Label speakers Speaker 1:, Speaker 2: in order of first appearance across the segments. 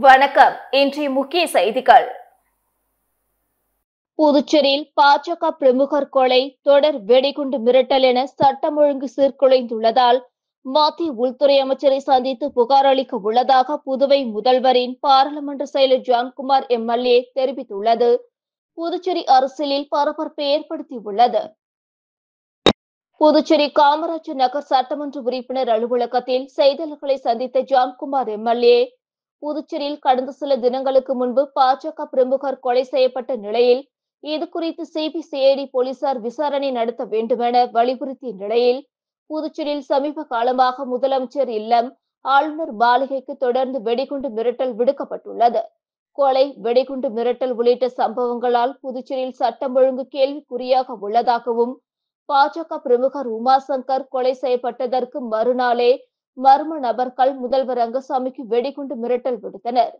Speaker 1: வணக்கம். இன்றைய முக்கிய செய்திகள். புதுச்சேரியில் பாஜக பிரமுகர் கொலை தொடர் வெடிகுண்டு மிரட்டல் என சட்டம் ஒழுங்கு சீர்குலைந்துள்ளதால் மத்திய உள்துறை அமைச்சரை சந்தித்து புகார் அளிக்க உள்ளதாக புதுவை முதல்வரின் பாராளுமன்ற செயலர் ஜான்குமார் எம்எல்ஏ தெரிவித்துள்ளது. புதுச்சேரி அரசியலில் பரபரப்பை ஏற்படுத்தியுள்ளது. புதுச்சேரி காமராஜர் நகர் சட்டமன்ற உறுப்பினர் அலுவலகத்தில் செய்தியாளர்களை சந்தித்த ஜான்குமார் எம்எல்ஏ, புதுச்சேரியில் கடந்த சில தினங்களுக்கு முன்பு பாஜக பிரமுகர் கொலை செய்யப்பட்ட நிலையில் இதுகுறித்து சிபிசிஐடி போலீசார் விசாரணை நடத்த வேண்டுமென வலியுறுத்திய நிலையில், புதுச்சேரியில் சமீப காலமாக முதலமைச்சர் இல்லம், ஆளுநர் மாளிகைக்கு தொடர்ந்து வெடிகுண்டு மிரட்டல் விடுக்கப்பட்டுள்ளது. கொலை, வெடிகுண்டு மிரட்டல் உள்ளிட்ட சம்பவங்களால் புதுச்சேரியில் சட்டம் ஒழுங்கு கேள்விக்குறியாக உள்ளதாகவும், பாஜக பிரமுகர் உமாசங்கர் கொலை செய்யப்பட்டதற்கு மறுநாளே மர்ம நபர்கள் முதல்வர் ரங்கசாமிக்கு வெடிகுண்டு மிரட்டல் விடுத்தனர்.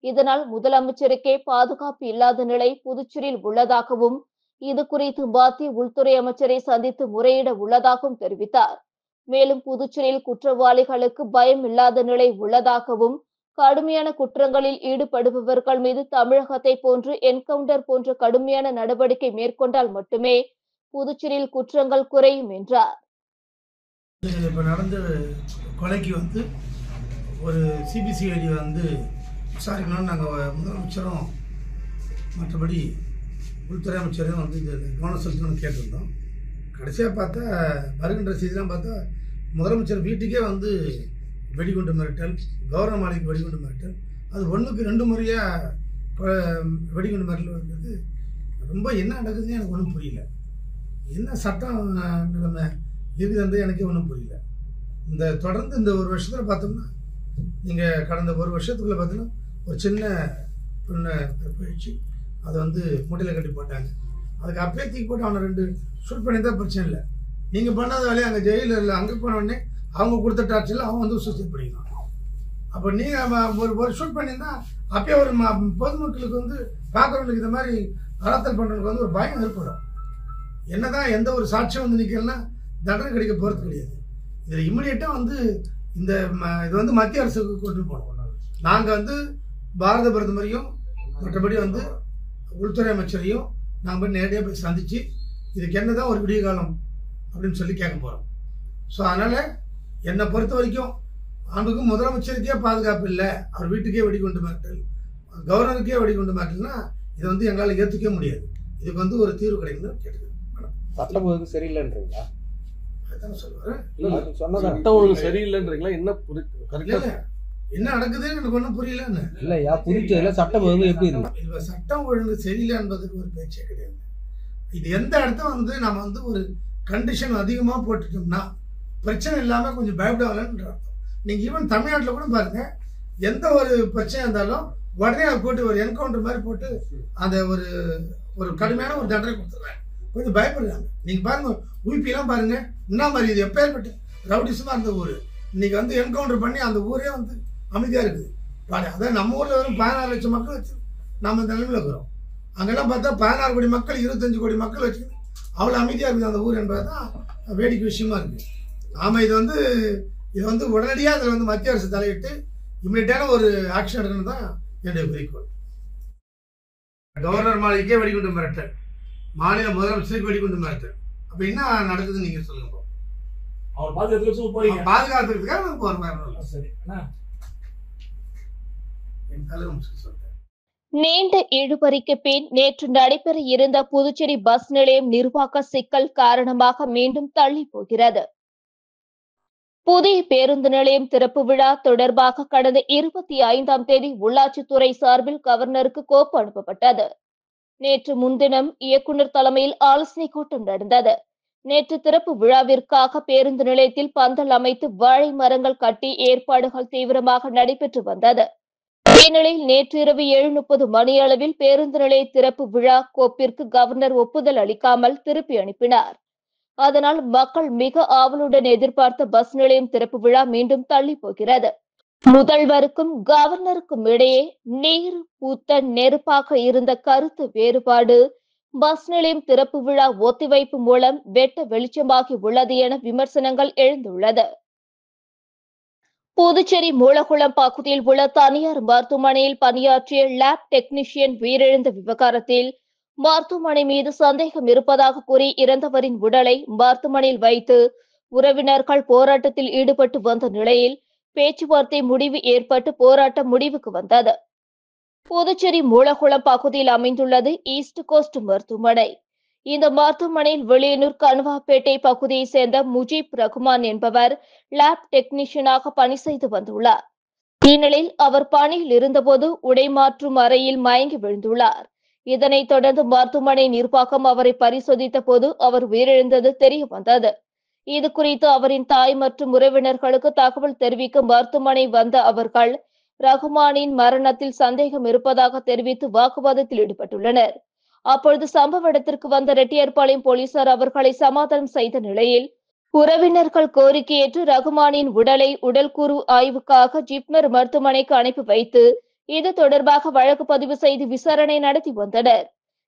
Speaker 1: இதனால் முதலமைச்சருக்கே பாதுகாப்பு இல்லாத நிலை புதுச்சேரியில் உள்ளதாகவும், இதுகுறித்து மத்திய உள்துறை அமைச்சரை சந்தித்து முறையிட உள்ளதாகவும் தெரிவித்தார். மேலும் புதுச்சேரியில் குற்றவாளிகளுக்கு பயம் இல்லாத நிலை உள்ளதாகவும், கடுமையான குற்றங்களில் ஈடுபடுபவர்கள் மீது தமிழகத்தை போன்று என்கவுண்டர் போன்ற கடுமையான நடவடிக்கை மேற்கொண்டால் மட்டுமே புதுச்சேரியில் குற்றங்கள் குறையும் என்றார்.
Speaker 2: இப்போ நடந்த கொலைக்கு ஒரு சிபிசிஐடி விசாரிக்கணும்னு நாங்கள் முதலமைச்சரும் மற்றபடி உள்துறை அமைச்சரும் இது கவனம் செலுத்தணும்னு கேட்டிருந்தோம். கடைசியாக பார்த்தா வருகின்ற செய்திலாம் பார்த்தா முதலமைச்சர் வீட்டுக்கே வெடிகுண்டு மிரட்டல், கவர்னர் மாளிகைக்கு வெடிகுண்டு மிரட்டல், அது 1க்கு 2 முறையாக வெடிகுண்டு மிரட்டல் வருது. ரொம்ப என்ன நடக்குதுன்னு எனக்கு ஒன்றும் புரியல. என்ன சட்டம் நிலைமை இருக்குதுன்றது எனக்கே ஒன்றும் புரியல. தொடர்ந்து இந்த ஒரு வருஷத்தில் பார்த்தோம்னா, நீங்கள் கடந்த ஒரு வருஷத்துக்குள்ளே பார்த்தீங்கன்னா ஒரு சின்ன பொண்ணை போயிடுச்சு, அதை மூட்டையில் கட்டி போட்டாங்க. அதுக்கு அப்பயே தூக்கி போட்டு அவனை 2 ஷூட் பண்ணி தான் பிரச்சனை இல்லை. நீங்கள் பண்ணாத வேலையை அங்கே ஜெயிலில் அங்கே போன உடனே அவங்க கொடுத்த டார்ச்சரில் அவன் சூசைட் பண்ணிக்கணும். அப்போ நீங்கள் ஒரு ஷூட் பண்ணியிருந்தா அப்பயே ஒரு பொதுமக்களுக்கு பார்க்குறவங்களுக்கு இந்த மாதிரி அறத்தல் பண்ணுறவங்களுக்கு ஒரு பயம் ஏற்படும். என்னதான் எந்த ஒரு சாட்சியம் நிற்கலன்னா தண்டனை கிடைக்க போகிறது கிடையாது. இதில் இம்மிடியட்டாக இந்த இது மத்திய அரசுக்கு கொண்டு போனோம். நாங்கள் பாரத பிரதமரையும் மற்றபடி உள்துறை அமைச்சரையும் நாங்கள் போய் நேரடியாக போய் சந்தித்து இதுக்கு என்னதான் ஒரு விடிய காலம் அப்படின்னு சொல்லி கேட்க போகிறோம். ஸோ அதனால் என்னை பொறுத்த வரைக்கும் அவனுக்கு முதலமைச்சருக்கே பாதுகாப்பு இல்லை, அவர் வீட்டுக்கே வெடிகுண்டு மிரட்டல், கவர்னருக்கே வெடிகுண்டு மிரட்டல்னா இதை எங்களால் ஏற்றுக்கவே முடியாது. இதுக்கு ஒரு தீர்வு கிடைக்கணும்னு கேட்டுக்கிறேன்.
Speaker 3: சட்டம் ஒழுங்கு சரியில்லைன்றீங்களா?
Speaker 4: சட்டம் ஒழுங்கு சரியில்லைன்றீங்களா?
Speaker 2: என்ன நடக்குதுன்னு எனக்கு ஒன்றும் புரியல.
Speaker 3: இல்லையா, புதுச்சேரியில சட்டம் ஒழுங்கு எப்படி இருக்கு?
Speaker 2: இப்ப சட்டம் ஒழுங்கு சரியில்லை என்பதுக்கு ஒரு பேச்சே கிடையாது. இது எந்த இடத்த நம்ம ஒரு கண்டிஷன் அதிகமா போட்டுட்டோம்னா பிரச்சனை இல்லாம கொஞ்சம் பயப்படலன்ற அர்த்தம். நீங்க ஈவன் தமிழ்நாட்டில் கூட பாருங்க, எந்த ஒரு பிரச்சனை இருந்தாலும் உடனே அதை போட்டு ஒரு என்கவுண்டர் மாதிரி போட்டு அந்த ஒரு கடுமையான ஒரு தண்டனை கொடுத்துருவாங்க. கொஞ்சம் பயப்படுறாங்க. நீங்க பாருங்க, உயிப்பிலாம் பாருங்க, என்ன மாதிரி இது எப்பேற்பட்ட ரவுடிசமா இருந்த ஊர் இன்னைக்கு என்கவுண்டர் பண்ணி அந்த ஊரே அமைதியா இருக்குது. அதான் நம்ம ஊர்ல வெறும் 16 லட்சம் மக்கள் வச்சு நம்ம இந்த நிலைமையில இருக்கிறோம். அங்கெல்லாம் பார்த்தா 16 கோடி மக்கள், 25 கோடி மக்கள் வச்சு அவ்வளவு அமைதியா இருக்குது அந்த ஊர் என்பதுதான் வேடிக்கை விஷயமா இருக்கு. நாம இது உடனடியாக அதில் மத்திய அரசு தலையிட்டு இம்மிடியட்டான ஒரு ஆக்ஷன் எடுக்கணும் தான் என்னுடைய குறிக்கோள். கவர்னர் மாளிகைக்கே வெடிகுண்டு மிரட்டல், மாநில முதலமைச்சருக்கு வெடிகுண்டு மிரட்டல். அப்ப என்ன நடக்குதுன்னு நீங்க சொல்லுங்க.
Speaker 4: அவர் பாதுகாத்துக்காக
Speaker 2: நான் போறேன்.
Speaker 1: நீண்ட இழுபறிக்கு பின் நேற்று நடைபெற இருந்த புதுச்சேரி பஸ் நிலையம் நிர்வாக சிக்கல் காரணமாக மீண்டும் தள்ளி போகிறது. புதிய பேருந்து நிலையம் திறப்பு விழா தொடர்பாக கடந்த 25ஆம் தேதி உள்ளாட்சித்துறை சார்பில் கவர்னருக்கு கோப்பு அனுப்பப்பட்டது. நேற்று முன்தினம் இயக்குநர் தலைமையில் ஆலோசனை கூட்டம் நடந்தது. நேற்று திறப்பு விழாவிற்காக பேருந்து நிலையத்தில் பந்தல் அமைத்து வாழை மரங்கள் கட்டி ஏற்பாடுகள் தீவிரமாக நடைபெற்று வந்தது. இந்நிலையில் நேற்று இரவு 7:30 மணியளவில் பேருந்து நிலைய திறப்பு விழா கோப்பிற்கு கவர்னர் ஒப்புதல் அளிக்காமல் திருப்பி அனுப்பினார். அதனால் மக்கள் மிக ஆவலுடன் எதிர்பார்த்த பஸ் நிலையம் திறப்பு விழா மீண்டும் தள்ளி போகிறது. முதல்வருக்கும் கவர்னருக்கும் இடையே நீர் பூத்த நெருப்பாக இருந்த கருத்து வேறுபாடு பஸ் நிலையம் திறப்பு விழா ஒத்திவைப்பு மூலம் வெட்ட வெளிச்சமாகி உள்ளது என விமர்சனங்கள் எழுந்துள்ளது. புதுச்சேரி மூலகுளம் பகுதியில் உள்ள தனியார் மருத்துவமனையில் பணியாற்றிய லேப் டெக்னீஷியன் உயிரிழந்த விவகாரத்தில் மருத்துவமனை மீது சந்தேகம் இருப்பதாக கூறி இறந்தவரின் உடலை மருத்துவமனையில் வைத்து உறவினர்கள் போராட்டத்தில் ஈடுபட்டு வந்த நிலையில் பேச்சுவார்த்தை முடிவு ஏற்பட்டு போராட்டம் முடிவுக்கு வந்தது. புதுச்சேரி மூலகுளம் பகுதியில் அமைந்துள்ளது ஈஸ்ட் கோஸ்ட் மருத்துவமனை. இந்த மருத்துவமனையில் வெளியனூர் கணுவாப்பேட்டை பகுதியைச் சேர்ந்த முஜீப் ரகுமான் என்பவர் லேப் டெக்னீஷியனாக பணி செய்து வந்துள்ளார். இந்நிலையில் அவர் பணியில் இருந்தபோது உடைமாற்றும் அறையில் மயங்கி விழுந்துள்ளார். இதனைத் தொடர்ந்து மருத்துவமனை நிர்வாகம் அவரை பரிசோதித்த போது அவர் உயிரிழந்தது தெரியவந்தது. இதுகுறித்து அவரின் தாய் மற்றும் உறவினர்களுக்கு தகவல் தெரிவிக்க மருத்துவமனை வந்த அவர்கள் ரகுமானின் மரணத்தில் சந்தேகம் இருப்பதாக தெரிவித்து வாக்குவாதத்தில் ஈடுபட்டுள்ளனர். அப்பொழுது சம்பவ இடத்திற்கு வந்த ரெட்டியார்பாளையம் போலீசார் அவர்களை சமாதானம் செய்த நிலையில் உறவினர்கள் கோரிக்கை ஏற்று ரகுமானின் உடலை உடல்கூறு ஆய்வுக்காக ஜிப்மர் மருத்துவமனைக்கு அனுப்பி வைத்து இது தொடர்பாக வழக்கு பதிவு செய்து விசாரணை நடத்தி வந்தனர்.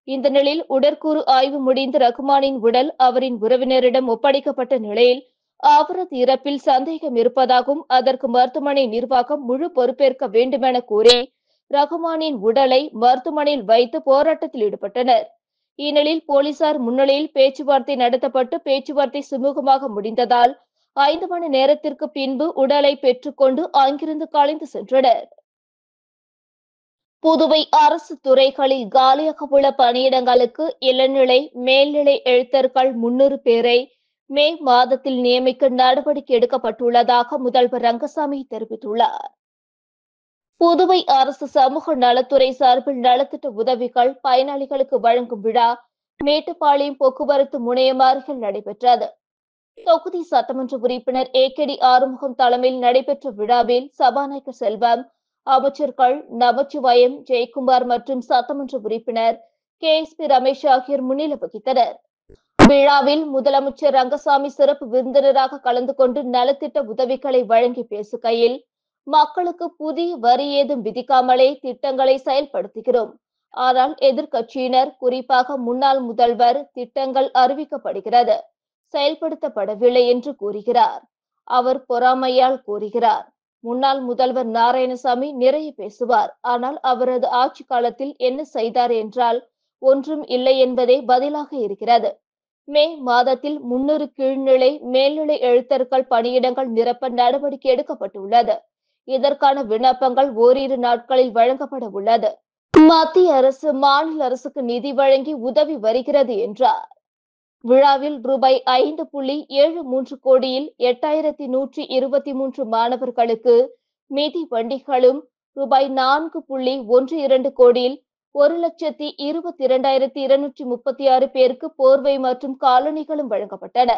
Speaker 1: இந்த நிலையில் உடற்கூறு ஆய்வு முடிந்து ரகுமானின் உடல் அவரின் உறவினரிடம் ஒப்படைக்கப்பட்ட நிலையில் அவரது இறப்பில் சந்தேகம் இருப்பதாகவும் அதற்கு மருத்துவமனை நிர்வாகம் முழு பொறுப்பேற்க வேண்டுமென கூறி ரகுமானின் உடலை மருத்துவமனையில் வைத்து போராட்டத்தில் ஈடுபட்டனர். இந்நிலையில் போலீசார் முன்னிலையில் பேச்சுவார்த்தை நடத்தப்பட்டு பேச்சுவார்த்தை சுமூகமாக முடிந்ததால் 5 மணி நேரத்திற்கு பின்பு உடலை பெற்றுக்கொண்டு அங்கிருந்து கலைந்து சென்றனர். புதுவை அரசு துறைகளில் காலியாக உள்ள பணியிடங்களுக்கு இளநிலை மேல்நிலை எழுத்தர்கள் 300 பேரை மே மாதத்தில் நியமிக்க நடவடிக்கை எடுக்கப்பட்டுள்ளதாக முதல்வர் ரங்கசாமி தெரிவித்துள்ளார். புதுவை அரசு சமூக நலத்துறை சார்பில் நலத்திட்ட உதவிகள் பயனாளிகளுக்கு வழங்கும் விழா மேட்டுப்பாளையம் போக்குவரத்து முனையம் அருகில் நடைபெற்றது. தொகுதி சட்டமன்ற உறுப்பினர் ஏகேடி ஆறுமுகம் தலைமையில் நடைபெற்ற விழாவில் சபாநாயகர் செல்வம், அமைச்சர்கள் நமச்சிவாயம், ஜெயக்குமார் மற்றும் சட்டமன்ற உறுப்பினர் KSP ரமேஷ் ஆகியோர் முன்னிலை வகித்தனர். விழாவில் முதலமைச்சர் ரங்கசாமி சிறப்பு விருந்தினராக கலந்து கொண்டு நலத்திட்ட உதவிகளை வழங்கி பேசுகையில், மக்களுக்கு புதிய வரி ஏதும் விதிக்காமலே திட்டங்களை செயல்படுத்துகிறோம். ஆனால் எதிர்க்கட்சியினர், குறிப்பாக முன்னாள் முதல்வர் திட்டங்கள் அறிவிக்கப்படுகிறது, செயல்படுத்தப்படவில்லை என்று கூறுகிறார். அவர் பொறாமையால் கூறுகிறார். முன்னாள் முதல்வர் நாராயணசாமி நிறைய பேசுவார், ஆனால் அவரது ஆட்சி காலத்தில் என்ன செய்தார் என்றால் ஒன்றும் இல்லை என்பதே பதிலாக இருக்கிறது. மே மாதத்தில் 300 கீழ்நிலை மேல்நிலை எழுத்தர்கள் பணியிடங்கள் நிரப்ப நடவடிக்கை எடுக்கப்பட்டுள்ளது. இதற்கான விண்ணப்பங்கள் ஓரிரு நாட்களில் வழங்கப்பட உள்ளது. மத்திய அரசு மாநில அரசுக்கு நிதி வழங்கி உதவி வருகிறது என்றார். விழாவில் ரூபாய் 5.73 கோடியில் 8123 மாணவர்களுக்கு மிதி வண்டிகளும், ரூபாய் 4.12 கோடியில் 1,22,236 பேருக்கு போர்வை மற்றும் காலணிகளும் வழங்கப்பட்டன.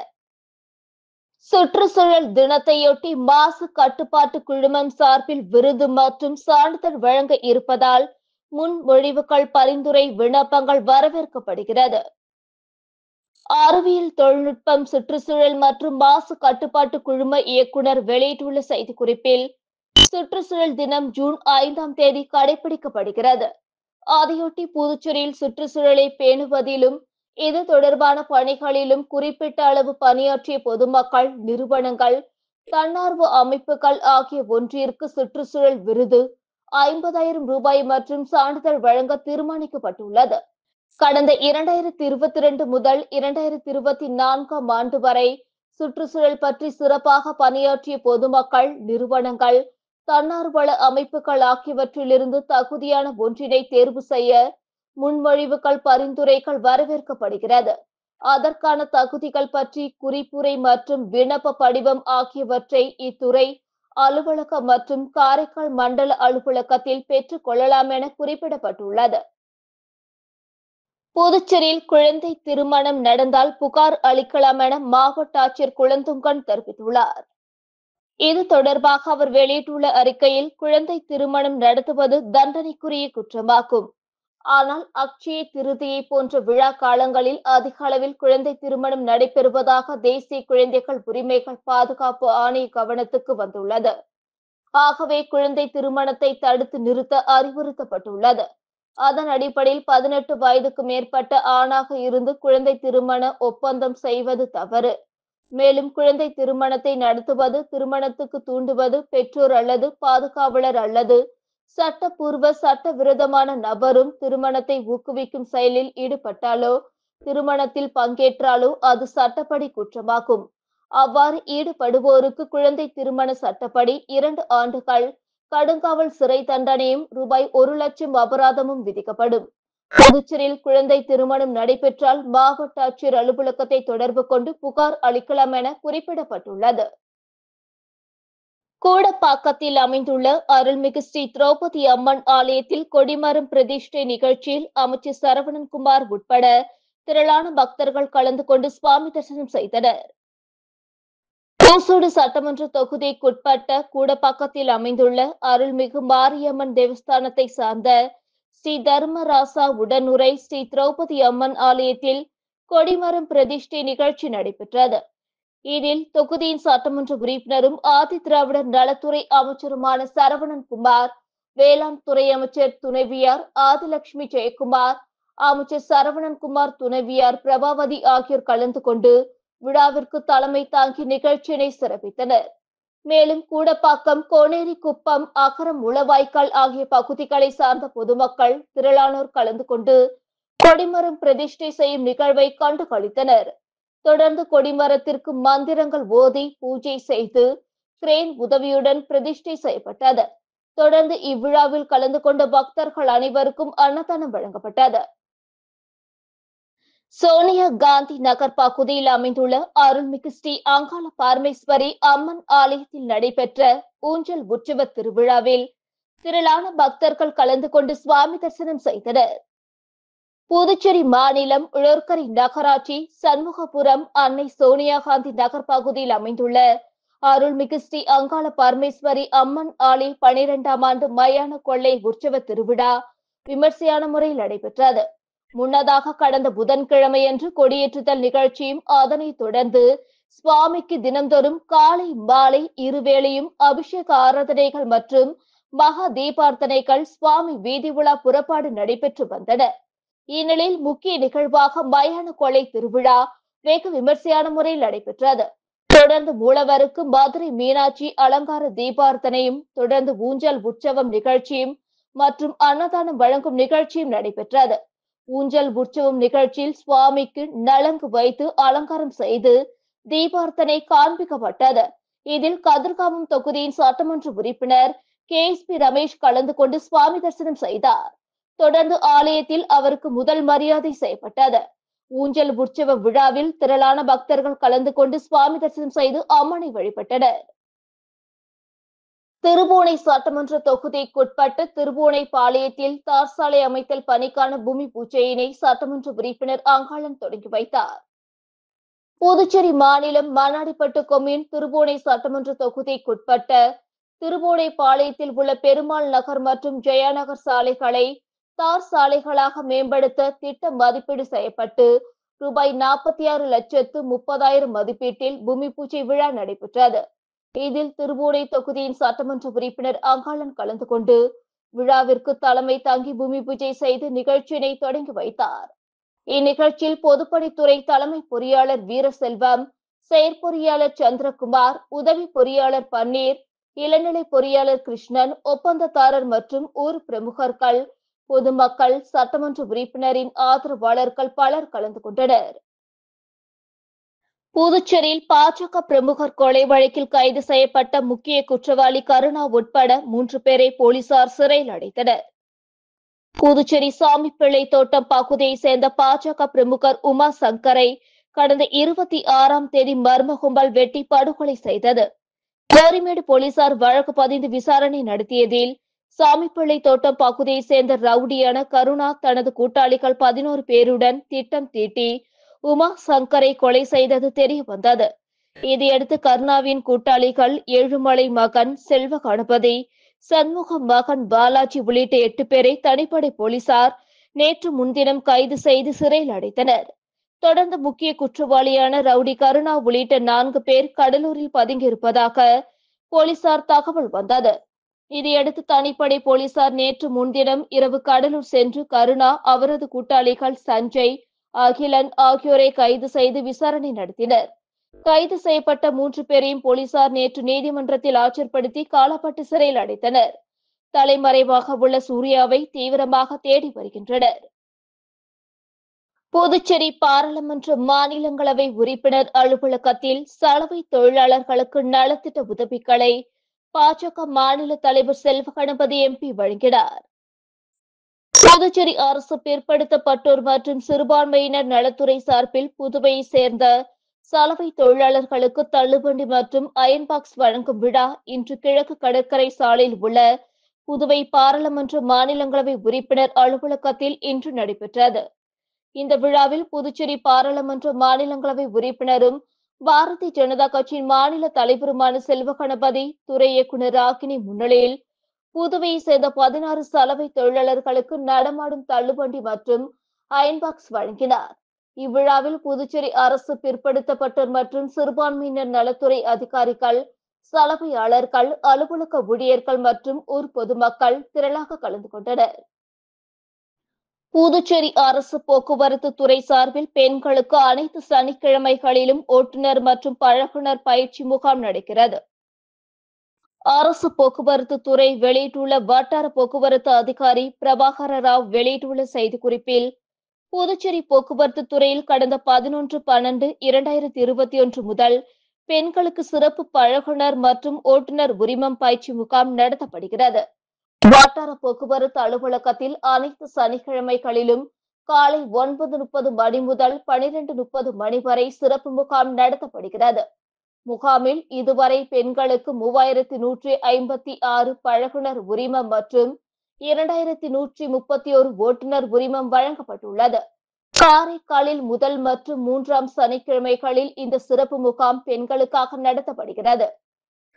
Speaker 1: சுற்றுச்சூழல் தினத்தையொட்டி மாசு கட்டுப்பாட்டு குழுமம் சார்பில் விருது மற்றும் சான்றிதழ் வழங்க இருப்பதால் முன்மொழிவுகள் பரிந்துரை விண்ணப்பங்கள் வரவேற்கப்படுகிறது. அறிவியல் தொழில்நுட்பம் சுற்றுச்சூழல் மற்றும் மாசு கட்டுப்பாட்டு குழும இயக்குநர் வெளியிட்டுள்ள செய்திக்குறிப்பில், சுற்றுச்சூழல் தினம் ஜூன் 5ஆம் தேதி கடைபிடிக்கப்படுகிறது. அதையொட்டி புதுச்சேரியில் சுற்றுச்சூழலை பேணுவதிலும் இது தொடர்பான பணிகளிலும் குறிப்பிட்ட அளவு பணியாற்றிய பொதுமக்கள், நிறுவனங்கள், தன்னார்வ அமைப்புகள் ஆகிய ஒன்றிற்கு சுற்றுச்சூழல் விருது 50,000 ரூபாய் மற்றும் சான்றிதழ் வழங்க தீர்மானிக்கப்பட்டுள்ளது. கடந்த 2022 முதல் 2024ஆம் ஆண்டு வரை சுற்றுச்சூழல் பற்றி சிறப்பாக பணியாற்றிய பொதுமக்கள், நிறுவனங்கள், தன்னார்வல அமைப்புகள் ஆகியவற்றிலிருந்து தகுதியான ஒன்றினை தேர்வு செய்ய முன்மொழிவுகள் பரிந்துரைகள் வரவேற்கப்படுகிறது. அதற்கான தகுதிகள் பற்றி குறிப்புரை மற்றும் விண்ணப்ப படிவம் ஆகியவற்றை இத்துறை அலுவலகம் மற்றும் காரைக்கால் மண்டல அலுவலகத்தில் பெற்றுக் கொள்ளலாம் என குறிப்பிடப்பட்டுள்ளது. புதுச்சேரியில் குழந்தை திருமணம் நடந்தால் புகார் அளிக்கலாம் என மாவட்ட ஆட்சியர் குளந்துங்கன் தெரிவித்துள்ளார். இது தொடர்பாக அவர் வெளியிட்டுள்ள அறிக்கையில், குழந்தை திருமணம் நடத்துவது தண்டனைக்குரிய குற்றமாகும். ஆனால் அக்ஷய திருதியை போன்ற விழா காலங்களில் அதிக அளவில் குழந்தை திருமணம் நடைபெறுவதாக தேசிய குழந்தைகள் உரிமைகள் பாதுகாப்பு ஆணைய கவனத்துக்கு வந்துள்ளது. ஆகவே குழந்தை திருமணத்தை தடுத்து நிறுத்த அறிவுறுத்தப்பட்டுள்ளது. அதன் அடிப்படையில் 18 வயதுக்கு மேற்பட்ட ஆணாக இருந்து குழந்தை திருமண ஒப்பந்தம் செய்வது தவறு. மேலும் குழந்தை திருமணத்தை நடத்துவது, திருமணத்துக்கு தூண்டுவது பெற்றோர் அல்லது பாதுகாவலர் அல்லது சட்டப்பூர்வ சட்டவிரோதமான நபரும் திருமணத்தை ஊக்குவிக்கும் செயலில் ஈடுபட்டாலோ திருமணத்தில் பங்கேற்றாலோ அது சட்டப்படி குற்றமாகும். அவ்வாறு ஈடுபடுவோருக்கு குழந்தை திருமண சட்டப்படி 2 ஆண்டுகள் கடுங்காவல் சிறை தண்டனையும் ரூபாய் 1,00,000 அபராதமும் விதிக்கப்படும். புதுச்சேரியில் குழந்தை திருமணம் நடைபெற்றால் மாவட்ட ஆட்சியர் அலுவலகத்தை தொடர்பு கொண்டு புகார் அளிக்கலாம் என குறிப்பிடப்பட்டுள்ளது. கூடப்பாக்கத்தில் அமைந்துள்ள அருள்மிகு ஸ்ரீ திரௌபதி அம்மன் ஆலயத்தில் கொடிமரம் பிரதிஷ்டை நிகழ்ச்சியில் அமைச்சர் சரவணன்குமார் உட்பட திரளான பக்தர்கள் கலந்து கொண்டு சுவாமி தரிசனம் செய்தனர். ஓசூடு சட்டமன்ற தொகுதிக்குட்பட்ட கூடப்பாக்கத்தில் அமைந்துள்ள அருள்மிகு மாரியம்மன் தேவஸ்தானத்தை சார்ந்த ஸ்ரீ தர்மராசா உடனுரை ஸ்ரீ திரௌபதி அம்மன் ஆலயத்தில் கொடிமரம் பிரதிஷ்டை நிகழ்ச்சி நடைபெற்றது. இதில் தொகுதியின் சட்டமன்ற உறுப்பினரும் ஆதி திராவிடர் நலத்துறை அமைச்சருமான சரவணன்குமார், வேளாண் துறை அமைச்சர் துணைவியார் ஆதிலட்சுமி ஜெயக்குமார், அமைச்சர் சரவணன்குமார் துணைவியார் பிரபாவதி ஆகியோர் கலந்து கொண்டு விழாவிற்கு தலைமை தாங்கி நிகழ்ச்சியினை சிறப்பித்தனர். மேலும் கூடப்பாக்கம், கோனேரி குப்பம், அகரம், உளவாய்க்கால் ஆகிய பகுதிகளை சார்ந்த பொதுமக்கள் திரளானோர் கலந்து கொண்டு கொடிமரம் பிரதிஷ்டை செய்யும் நிகழ்வை கண்டு களித்தனர். தொடர்ந்து கொடிமரத்திற்கு மந்திரங்கள் ஓதி பூஜை செய்து கிரேன் உதவியுடன் பிரதிஷ்டை செய்யப்பட்டது. தொடர்ந்து இவ்விழாவில் கலந்து கொண்ட பக்தர்கள் அனைவருக்கும் அன்னதானம் வழங்கப்பட்டது. சோனியா காந்தி நகர் பகுதியில் அமைந்துள்ள அருள்மிகு ஸ்ரீ அங்காள பரமேஸ்வரி அம்மன் ஆலயத்தில் நடைபெற்ற ஊஞ்சல் உற்சவ திருவிழாவில் திரளான பக்தர்கள் கலந்து கொண்டு சுவாமி தரிசனம் செய்தனர். புதுச்சேரி மாநிலம் உழவர்கரை நகராட்சி சண்முகபுரம் அன்னை சோனியா காந்தி நகர் பகுதியில் அமைந்துள்ள அருள்மிகு ஸ்ரீ அங்காள பரமேஸ்வரி அம்மன் ஆலய 12ஆம் ஆண்டு மயான கொள்ளை உற்சவ திருவிழா விமர்சையான முறையில் நடைபெற்றது. முன்னதாக கடந்த புதன்கிழமையன்று கொடியேற்றுதல் நிகழ்ச்சியும் அதனைத் தொடர்ந்து சுவாமிக்கு தினந்தோறும் காலை மாலை இருவேளையும் அபிஷேக ஆராதனைகள் மற்றும் மகா தீபார்த்தனைகள் சுவாமி வீதி உலா புறப்பாடு நடைபெற்று வந்தன. இந்நிலையில் முக்கிய நிகழ்வாக மயான கொள்ளை திருவிழா வெகு விமர்சையான முறையில் நடைபெற்றது. தொடர்ந்து மூலவருக்கு மதுரை மீனாட்சி அலங்கார தீபார்த்தனையும் தொடர்ந்து ஊஞ்சல் உற்சவம் நிகழ்ச்சியும் மற்றும் அன்னதானம் வழங்கும் நிகழ்ச்சியும் நடைபெற்றது. ஊஞ்சல் உற்சவம் நிகழ்ச்சியில் சுவாமிக்கு நலங்கு வைத்து அலங்காரம் செய்து தீபார்த்தனை காண்பிக்கப்பட்டது. இதில் கதிர்காமம் தொகுதியின் சட்டமன்ற உறுப்பினர் KSP ரமேஷ் கலந்து கொண்டு சுவாமி தரிசனம் செய்தார். தொடர்ந்து ஆலயத்தில் அவருக்கு முதல் மரியாதை செய்யப்பட்டது. ஊஞ்சல் உற்சவ விழாவில் திரளான பக்தர்கள் கலந்து கொண்டு சுவாமி தரிசனம் செய்து அம்மனை வழிபட்டனர். திருபுவனை சட்டமன்ற தொகுதிக்குட்பட்ட திருபுவனை பாளையத்தில் தார் சாலை அமைத்தல் பணிக்கான பூமி பூஜையினை சட்டமன்ற உறுப்பினர் அங்காளன் தொடங்கி வைத்தார். புதுச்சேரி மாநிலம் மண்ணாடிப்பட்டு கொம்யூன் திருபுவனை சட்டமன்ற தொகுதிக்குட்பட்ட திருபுவனை பாளையத்தில் உள்ள பெருமாள் நகர் மற்றும் ஜெயாநகர் சாலைகளை தார் சாலைகளாக மேம்படுத்த திட்ட மதிப்பீடு செய்யப்பட்டு ரூபாய் 46,30,000 மதிப்பீட்டில் பூமி பூஜை விழா நடைபெற்றது. இதில் திருபுவனை தொகுதியின் சட்டமன்ற உறுப்பினர் அங்காளன் கலந்து கொண்டு விழாவிற்கு தலைமை தாங்கி பூமி பூஜை செய்து நிகழ்ச்சியினை தொடங்கி வைத்தார். இந்நிகழ்ச்சியில் பொதுப்பணித்துறை தலைமை பொறியாளர் வீரசெல்வம், செயற்பொறியாளர் சந்திரகுமார், உதவி பொறியாளர் பன்னீர், இளநிலை பொறியாளர் கிருஷ்ணன், ஒப்பந்ததாரர் மற்றும் ஊர் பிரமுகர்கள், பொதுமக்கள், சட்டமன்ற உறுப்பினரின் ஆதரவாளர்கள் பலர் கலந்து கொண்டனர். புதுச்சேரியில் பாஜக பிரமுகர் கொலை வழக்கில் கைது செய்யப்பட்ட முக்கிய குற்றவாளி கருணா உட்பட 3 பேரை போலீசார் சிறையில் அடைத்தனர். புதுச்சேரி சாமிப்பிள்ளை தோட்டம் பகுதியைச் சேர்ந்த பாஜக பிரமுகர் உமா சங்கரை கடந்த 26ஆம் தேதி மர்ம கும்பல் வெட்டி படுகொலை செய்தது. கோரிமேடு போலீசார் வழக்கு பதிந்து விசாரணை நடத்தியதில் சாமிப்பிள்ளை தோட்டம் பகுதியைச் சேர்ந்த ரவுடியான கருணா தனது கூட்டாளிகள் 11 பேருடன் திட்டம் தீட்டி உமா சங்கரை கொலை செய்தது தெரிய வந்தது. இதையடுத்து கருணாவின் கூட்டாளிகள் ஏழுமலை மகன் செல்வ கணபதி, சண்முகம் மகன் பாலாஜி உள்ளிட்ட 8 பேரை தனிப்படை போலீசார் நேற்று முன்தினம் கைது செய்து சிறையில் அடைத்தனர். தொடர்ந்து முக்கிய குற்றவாளியான ரவுடி கருணா உள்ளிட்ட 4 பேர் கடலூரில் பதுங்கியிருப்பதாக போலீசார் தகவல் வந்தது. இதையடுத்து தனிப்படை போலீசார் நேற்று முன்தினம் இரவு கடலூர் சென்று கருணா, அவரது கூட்டாளிகள் சஞ்சய், அகிலன் ஆகியோரை கைது செய்து விசாரணை நடத்தினர். கைது செய்யப்பட்ட 3 பேரையும் போலீசார் நேற்று நீதிமன்றத்தில் ஆஜர்படுத்தி காலாப்பட்டு சிறையில் அடைத்தனர். தலைமறைவாக உள்ள சூர்யாவை தீவிரமாக தேடி வருகின்றனர். புதுச்சேரி பாராளுமன்ற மாநிலங்களவை உறுப்பினர் அலுவலகத்தில் சலவை தொழிலாளர்களுக்கு நலத்திட்ட உதவிகளை பாஜக மாநில தலைவர் செல்வகணபதி எம்பி வழங்கினார். புதுச்சேரி அரசு பிற்படுத்தப்பட்டோர் மற்றும் சிறுபான்மையினர் நலத்துறை சார்பில் புதுவையை சேர்ந்த சலவை தொழிலாளர்களுக்கு தள்ளுவண்டி மற்றும் அயன் பாக்ஸ் வழங்கும் விழா இன்று கிழக்கு கடற்கரை சாலையில் உள்ள புதுவை பாராளுமன்ற மாநிலங்களவை உறுப்பினர் அலுவலகத்தில் இன்று நடைபெற்றது. இந்த விழாவில் புதுச்சேரி பாராளுமன்ற மாநிலங்களவை உறுப்பினரும் பாரதிய ஜனதா கட்சியின் மாநில தலைவருமான செல்வகணபதி, துறை இயக்குநர் ராகினி முன்னிலையில் புதுவையை சேர்ந்த 16 சலவை தொழிலாளர்களுக்கு நடமாடும் தள்ளுவண்டி மற்றும் அயன் பாக்ஸ் வழங்கினார். இவ்விழாவில் புதுச்சேரி அரசு பிற்படுத்தப்பட்டோர் மற்றும் சிறுபான்மையினர் நலத்துறை அதிகாரிகள், சலவையாளர்கள், அலுவலக ஊழியர்கள் மற்றும் ஊர் பொதுமக்கள் திரளாக கலந்து கொண்டனர். புதுச்சேரி அரசு போக்குவரத்து துறை சார்பில் பெண்களுக்கு அனைத்து சனிக்கிழமைகளிலும் ஓட்டுநர் மற்றும் பழகுனர் பயிற்சி முகாம் நடக்கிறது. அரசு போக்குவரத்து துறை வெளியிட்டுள்ள வட்டார போக்குவரத்து அதிகாரி பிரபாகர ராவ் வெளியிட்டுள்ள செய்திக்குறிப்பில், புதுச்சேரி போக்குவரத்து துறையில் கடந்த 11/12/2021 முதல் பெண்களுக்கு சிறப்பு பழகுனர் மற்றும் ஓட்டுநர் உரிமம் பயிற்சி முகாம் நடத்தப்படுகிறது. வட்டார போக்குவரத்து அலுவலகத்தில் அனைத்து சனிக்கிழமைகளிலும் காலை 9:30 மணி முதல் 12:30 மணி வரை சிறப்பு முகாம் நடத்தப்படுகிறது. முகாமில் இதுவரை பெண்களுக்கு 3156 பழகுனர் உரிமம் மற்றும் 2131 ஓட்டுநர் உரிமம் வழங்கப்பட்டுள்ளது. காரைக்காலில் முதல் மற்றும் 3ஆம் சனிக்கிழமைகளில் இந்த சிறப்பு முகாம் பெண்களுக்காக நடத்தப்படுகிறது.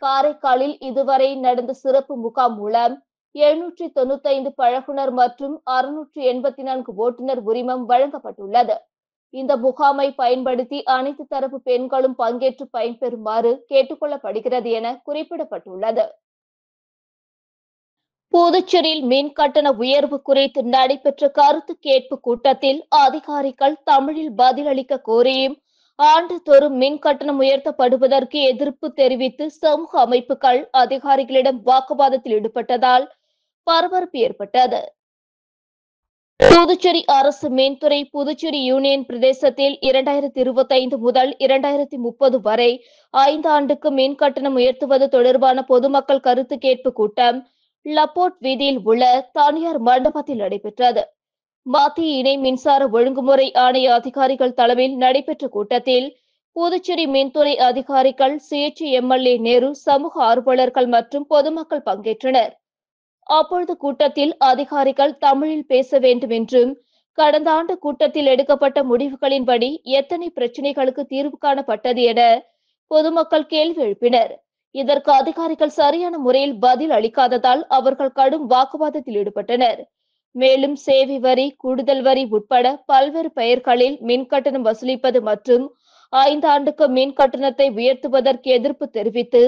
Speaker 1: காரைக்காலில் இதுவரை நடந்த சிறப்பு முகாம் மூலம் 795 பழகுனர் மற்றும் 684 ஓட்டுநர் உரிமம் வழங்கப்பட்டுள்ளது. இந்த முகாமை பயன்படுத்தி அனைத்து தரப்பு பெண்களும் பங்கேற்று பயன்பெறுமாறு கேட்டுக் கொள்ளப்படுகிறது என குறிப்பிடப்பட்டுள்ளது. புதுச்சேரியில் மின் கட்டண உயர்வு குறித்து நடைபெற்ற கருத்து கேட்பு கூட்டத்தில் அதிகாரிகள் தமிழில் பதிலளிக்க கோரியும் ஆண்டுதோறும் மின் கட்டணம் உயர்த்தப்படுவதற்கு எதிர்ப்பு தெரிவித்து சமூக அமைப்புகள் அதிகாரிகளிடம் வாக்குவாதத்தில் ஈடுபட்டதால் பரபரப்பு ஏற்பட்டது. புதுச்சேரி அரசு மின்துறை புதுச்சேரி யூனியன் பிரதேசத்தில் 2025 முதல் 2030 வரை 5 ஆண்டுக்கு மின் கட்டணம் உயர்த்துவது தொடர்பான பொதுமக்கள் கருத்து கேட்பு கூட்டம் லப்போர்ட் வீதியில் உள்ள தனியார் மண்டபத்தில் நடைபெற்றது. மத்திய இணை மின்சார ஒழுங்குமுறை ஆணைய அதிகாரிகள் தலைமையில் நடைபெற்ற கூட்டத்தில் புதுச்சேரி மின்துறை அதிகாரிகள், சுயேட்சை எம்எல்ஏ நேரு, சமூக ஆர்வலர்கள் மற்றும் பொதுமக்கள் பங்கேற்றனர். அப்பொழுது கூட்டத்தில் அதிகாரிகள் தமிழில் பேச வேண்டும் என்றும், கடந்த ஆண்டு கூட்டத்தில் எடுக்கப்பட்ட முடிவுகளின்படி எத்தனை பிரச்சினைகளுக்கு தீர்வு காணப்பட்டது என பொதுமக்கள் கேள்வி எழுப்பினர். இதற்கு அதிகாரிகள் சரியான முறையில் பதில் அளிக்காததால் அவர்கள் கடும் வாக்குவாதத்தில் ஈடுபட்டனர். மேலும் சேவை வரி, கூடுதல் வரி உட்பட பல்வேறு பெயர்களில் மின் கட்டணம் வசூலிப்பது மற்றும் 5 ஆண்டுக்கு மின் கட்டணத்தை உயர்த்துவதற்கு எதிர்ப்பு தெரிவித்து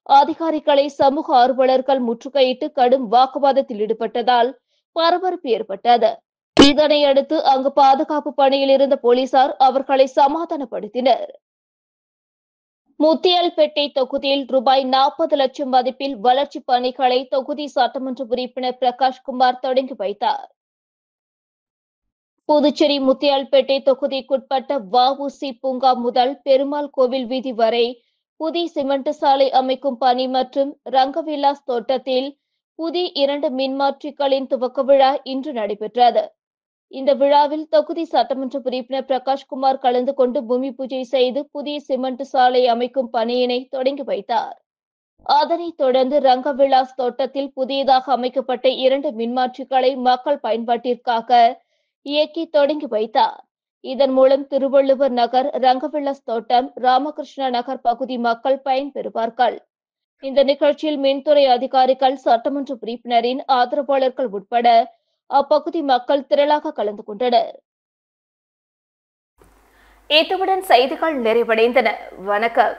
Speaker 1: அதிகாரிகளை சமூக ஆர்வலர்கள் முற்றுகையிட்டு கடும் வாக்குவாதத்தில் ஈடுபட்டதால் பரபரப்பு ஏற்பட்டது. இதனையடுத்து அங்கு பாதுகாப்பு பணியில் இருந்த போலீசார் அவர்களை சமாதானப்படுத்தினர். முத்தியால்பேட்டை தொகுதியில் ரூபாய் 40 லட்சம் மதிப்பில் வளர்ச்சிப் பணிகளை தொகுதி சட்டமன்ற உறுப்பினர் பிரகாஷ்குமார் தொடங்கி வைத்தார். புதுச்சேரி முத்தியால்பேட்டை தொகுதிக்குட்பட்ட வ.உ.சி. பூங்கா முதல் பெருமாள் கோவில் வீதி வரை புதிய சிமெண்ட் சாலை அமைக்கும் பணி மற்றும் ரங்கவிலாஸ் தோட்டத்தில் புதிய 2 மின்மாற்றிகளின் துவக்க விழா இன்று நடைபெற்றது. இந்த விழாவில் தொகுதி சட்டமன்ற உறுப்பினர் பிரகாஷ்குமார் கலந்து கொண்டு பூமி பூஜை செய்து புதிய சிமெண்ட் சாலை அமைக்கும் பணியினை தொடங்கி வைத்தார். அதனைத் தொடர்ந்து ரங்கவிலாஸ் தோட்டத்தில் புதியதாக அமைக்கப்பட்ட 2 மின்மாற்றிகளை மக்கள் பயன்பாட்டிற்காக இயக்கி தொடங்கி வைத்தார். இதன் மூலம் திருவள்ளுவர் நகர், ரங்கவிலாஸ் தோட்டம், ராமகிருஷ்ணா நகர் பகுதி மக்கள் பயன்பெறுவார்கள். இந்த நிகழ்ச்சியில் மின்துறை அதிகாரிகள், சட்டமன்ற உறுப்பினரின் ஆதரவாளர்கள் உட்பட அப்பகுதி மக்கள் திரளாக கலந்து கொண்டனர். இத்துடன் செய்திகள் நிறைவடைந்தன. வணக்கம்.